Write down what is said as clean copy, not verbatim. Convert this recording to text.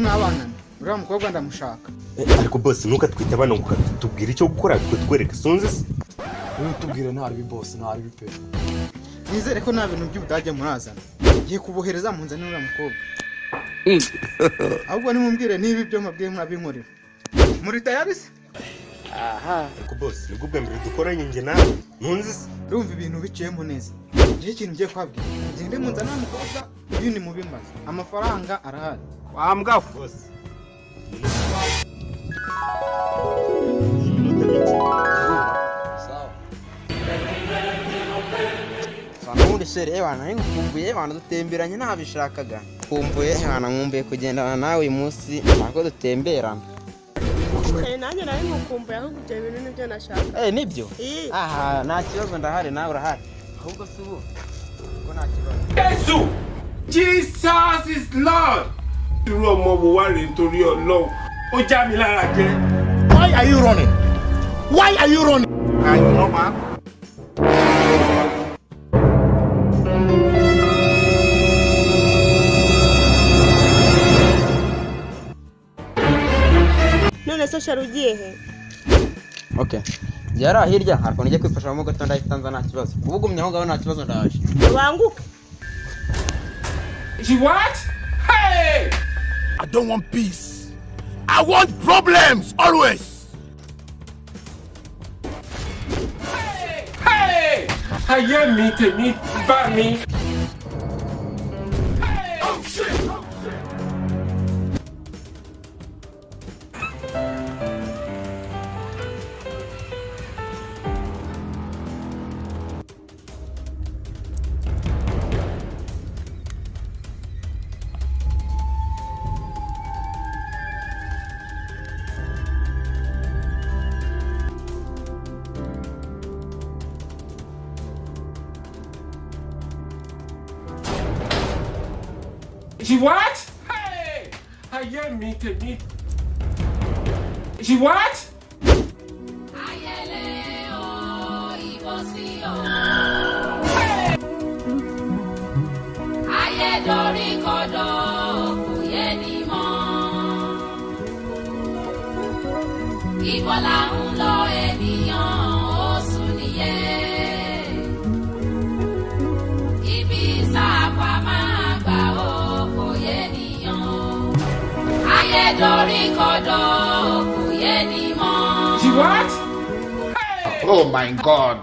mwabana uriya mukobwa ndamushaka. Ariko boss nuka twita abana ngo tubwire icyo gukora twereke sunze se. Tubwire ntari boss ntari pe. Nizere ko nta bintu by'ubudage murazana. Ngiye kubohereza munzane uriya mukobwa. Ahubwo nimumbwire niba ibyo mabwiye mwabinkorera. Muri tayari se? Aha, ariko boss nibwo bwa mbere dukoranye nge nawe. Ntunzi se? Urumva ibintu biciyemo neza. Ngiye ikintu ngiye kwabwira. Ngende munzane uriya mukobwa uyu ni mubimbaza. Amafaranga arahari. Wambwa boss. Sanundi sere bana nkumbuye bana dutemberanye ntabishakaga. Kumbuye bana nkumbuye kugendana nawe uyu munsi nako dutemberana. Nanjye nawe nkumbuye aho kujya ibintu nibyo nashaka. Nibyo? Aha nta kibazo ndahari nawe urahari. Ahubwo si ubu. Ko nta kibazo. Yesu! Jesus is Lord! Irú ọmọ wo wá rè nítorí Ọlọ́run. Ó já mi lára jẹ. Why are you running? Why are you running? Are you normal? None se sharugiye he? Okay. Yara hirya hariko nijye kwifasha mu gato ndahitanza nta kibazo. Kubugumye aho ngaho nta kibazo ndaje. Banguke. She what? Hey! I don't want peace. I want problems always. Hey! Ayé mi tèmi bá mi. Oh shit! She what? Hey! Ayé mi tèmi. She what? Ayẹlẹ o ibosi o. Ayé dorí kodò kò yé ni mọ́. Ibo la ń lọ ènìyàn ó sùn nìyẹn. Ibi sáàpà máa gbà ó kò yé nìyàn. Ayé dorí kodò kò yé ni mọ́. She what? Oh my God.